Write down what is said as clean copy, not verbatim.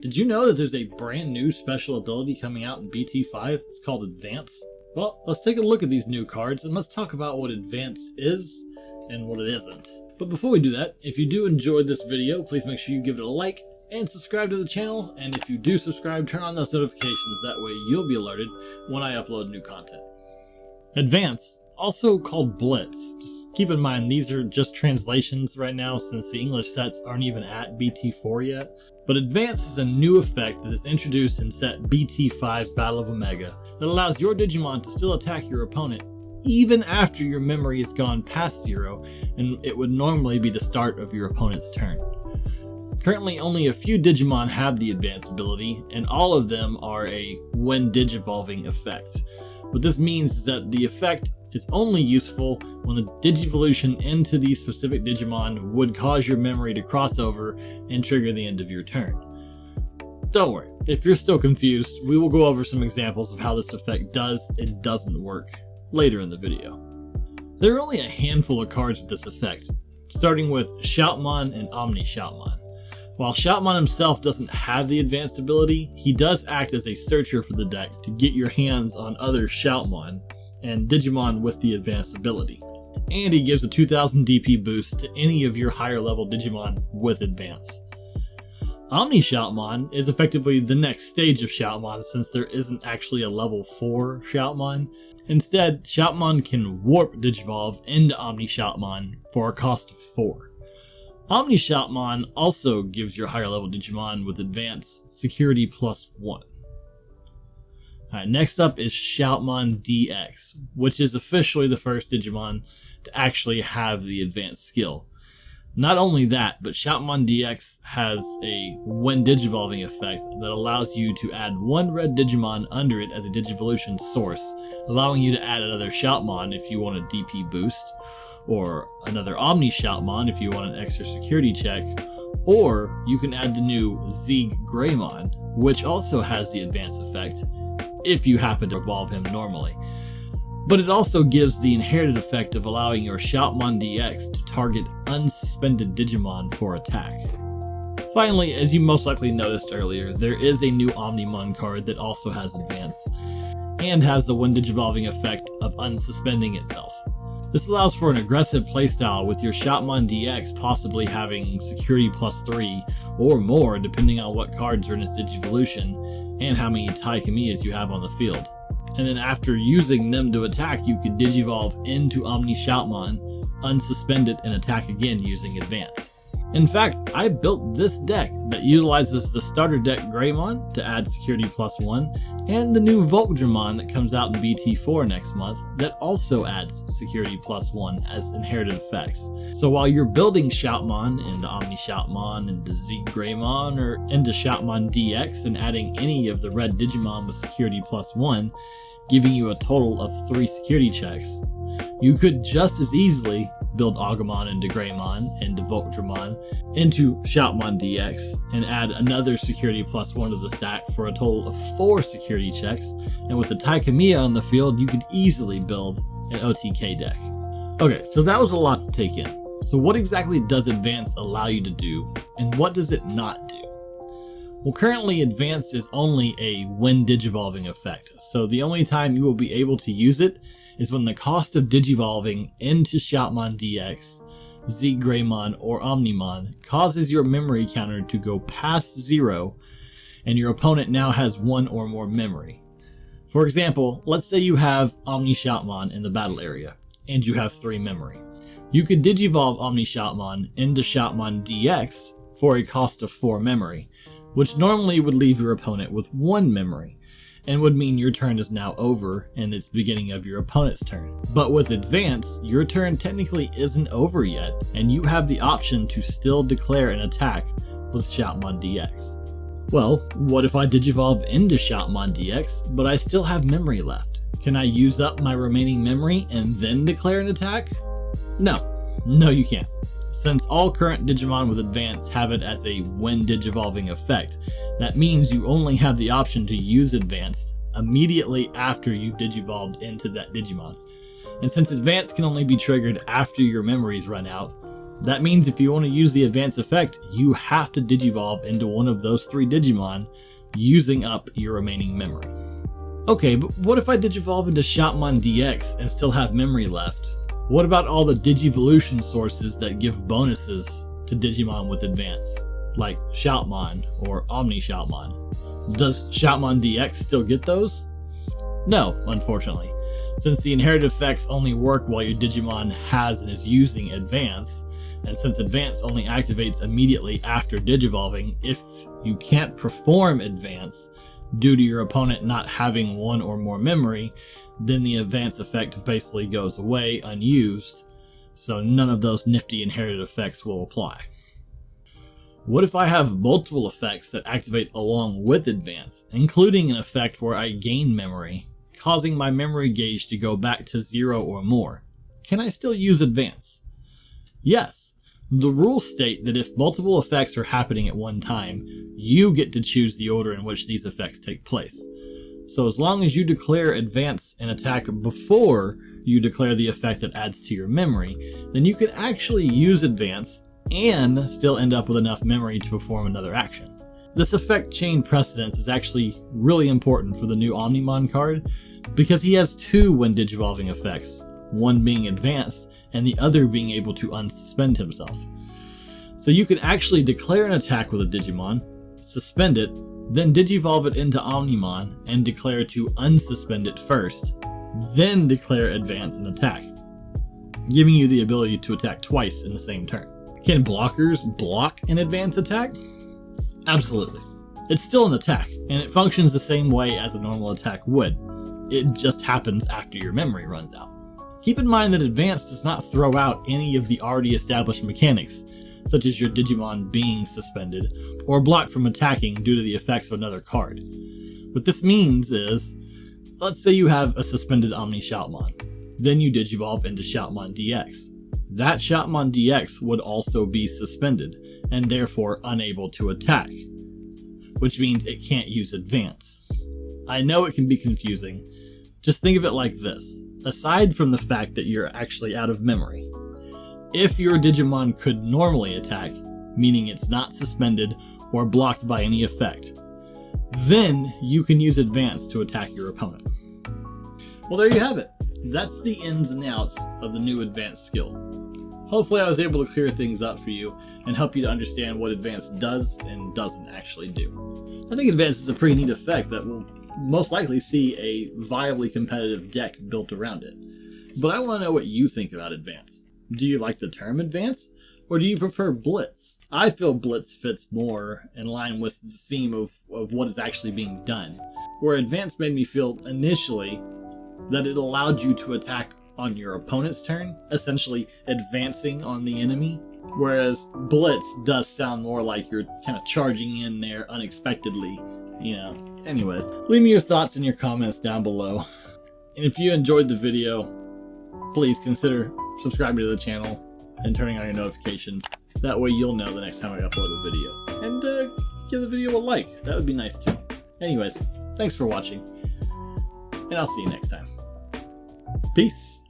Did you know that there's a brand new special ability coming out in BT5? It's called Advance. Well, let's take a look at these new cards and let's talk about what Advance is and what it isn't. But before we do that, if you do enjoy this video, please make sure you give it a like and subscribe to the channel. And if you do subscribe, turn on those notifications. That way you'll be alerted when I upload new content. Advance, also called Blitz. Just keep in mind these are just translations right now since the English sets aren't even at BT4 yet. But Advance is a new effect that is introduced in set BT5 Battle of Omega that allows your Digimon to still attack your opponent even after your memory has gone past 0 and it would normally be the start of your opponent's turn. Currently only a few Digimon have the Advance ability and all of them are a when Digivolving effect. What this means is that the effect is only useful when the Digivolution into these specific Digimon would cause your memory to cross over and trigger the end of your turn. Don't worry, if you're still confused, we will go over some examples of how this effect does and doesn't work later in the video. There are only a handful of cards with this effect, starting with Shoutmon and Shoutman. While Shoutman himself doesn't have the advanced ability, he does act as a searcher for the deck to get your hands on other Shoutmon and Digimon with the advanced ability. And he gives a 2000 DP boost to any of your higher level Digimon with advance. Shoutman is effectively the next stage of Shoutmon since there isn't actually a level 4 Shoutmon. Instead, Shoutmon can warp Digivolve into Shoutman for a cost of 4. Shoutman also gives your higher level Digimon with advance security +1. Alright, next up is Shoutmon DX, which is officially the first Digimon to actually have the advanced skill. Not only that, but Shoutmon DX has a when Digivolving effect that allows you to add one red Digimon under it as a Digivolution source, allowing you to add another Shoutmon if you want a DP boost, or another Shoutman if you want an extra security check, or you can add the new Greymon, which also has the advanced effect if you happen to evolve him normally. But it also gives the inherited effect of allowing your Shoutmon DX to target unsuspended Digimon for attack. Finally, as you most likely noticed earlier, there is a new Omnimon card that also has advance, and has the when Digivolving effect of unsuspending itself. This allows for an aggressive playstyle with your Shoutmon DX possibly having security +3 or more depending on what cards are in its Digivolution and how many Taikemiyas you have on the field. And then after using them to attack, you could Digivolve into Shoutman, unsuspend it, and attack again using advance. In fact, I built this deck that utilizes the starter deck Greymon to add security +1, and the new Voltdramon that comes out in BT4 next month that also adds security +1 as inherited effects. So while you're building Shoutmon into Shoutman, into Greymon, or into Shoutmon DX and adding any of the red Digimon with security +1, giving you a total of 3 security checks, you could just as easily build Agumon into Greymon, into Voltdramon, into Shoutmon DX, and add another security +1 to the stack for a total of 4 security checks, and with a Taikemiya on the field, you could easily build an OTK deck. Okay, so that was a lot to take in. So what exactly does Advance allow you to do, and what does it not do? Well, currently Advance is only a when Digivolving effect, so the only time you will be able to use it is when the cost of Digivolving into Shoutmon DX, Greymon, or Omnimon causes your memory counter to go past 0 and your opponent now has 1 or more memory. For example, let's say you have Shoutman in the battle area and you have 3 memory. You could Digivolve Shoutman into Shoutmon DX for a cost of 4 memory, which normally would leave your opponent with 1 memory, and would mean your turn is now over and it's the beginning of your opponent's turn. But with Advance, your turn technically isn't over yet, and you have the option to still declare an attack with Shoutmon DX. Well, what if I Digivolve into Shoutmon DX, but I still have memory left? Can I use up my remaining memory and then declare an attack? No, you can't. Since all current Digimon with Advance have it as a when Digivolving effect, that means you only have the option to use Advance immediately after you've Digivolved into that Digimon. And since Advance can only be triggered after your memories run out, That means if you want to use the advanced effect, you have to digivolve into one of those 3 Digimon, using up your remaining memory. Okay, but what if I digivolve into Shoutman DX and still have memory left? What about all the Digivolution sources that give bonuses to Digimon with advance, like Shoutmon or Shoutman? Does Shoutman DX still get those? No, unfortunately. Since the inherited effects only work while your Digimon has and is using advance, and since advance only activates immediately after digivolving if you can't perform advance due to your opponent not having 1 or more memory, then the advance effect basically goes away unused, so none of those nifty inherited effects will apply. What if I have multiple effects that activate along with advance, including an effect where I gain memory, causing my memory gauge to go back to 0 or more? Can I still use advance? Yes. The rules state that if multiple effects are happening at one time, you get to choose the order in which these effects take place. So as long as you declare advance and attack before you declare the effect that adds to your memory, then you can actually use advance and still end up with enough memory to perform another action. This effect chain precedence is actually really important for the new Omnimon card, because he has 2 when digivolving effects, one being advanced and the other being able to unsuspend himself. So you can actually declare an attack with a Digimon, suspend it, then digivolve it into Omnimon and declare to unsuspend it first, then declare advance and attack, giving you the ability to attack twice in the same turn. Can blockers block an advance attack? Absolutely. It's still an attack, and it functions the same way as a normal attack would. It just happens after your memory runs out. Keep in mind that advance does not throw out any of the already established mechanics, such as your Digimon being suspended, or blocked from attacking due to the effects of another card. What this means is, let's say you have a suspended Omni Shoutmon, then you digivolve into Shoutman DX. That Shoutman DX would also be suspended, and therefore unable to attack, which means it can't use advance. I know it can be confusing. Just think of it like this. Aside from the fact that you're actually out of memory, if your Digimon could normally attack, meaning it's not suspended or blocked by any effect, then you can use advance to attack your opponent. Well, there you have it. That's the ins and outs of the new advanced skill. Hopefully I was able to clear things up for you and help you to understand what advance does and doesn't actually do. I think advance is a pretty neat effect that will most likely see a viably competitive deck built around it. But I want to know what you think about advance. Do you like the term advance, or do you prefer blitz? I feel blitz fits more in line with the theme of what is actually being done, where advance made me feel initially that it allowed you to attack on your opponent's turn, essentially advancing on the enemy, whereas blitz does sound more like you're kind of charging in there unexpectedly, you know. Anyways, leave me your thoughts in your comments down below. And if you enjoyed the video, please consider subscribing to the channel and turning on your notifications. That way you'll know the next time I upload a video. And give the video a like. That would be nice too. Anyways, thanks for watching. And I'll see you next time. Peace.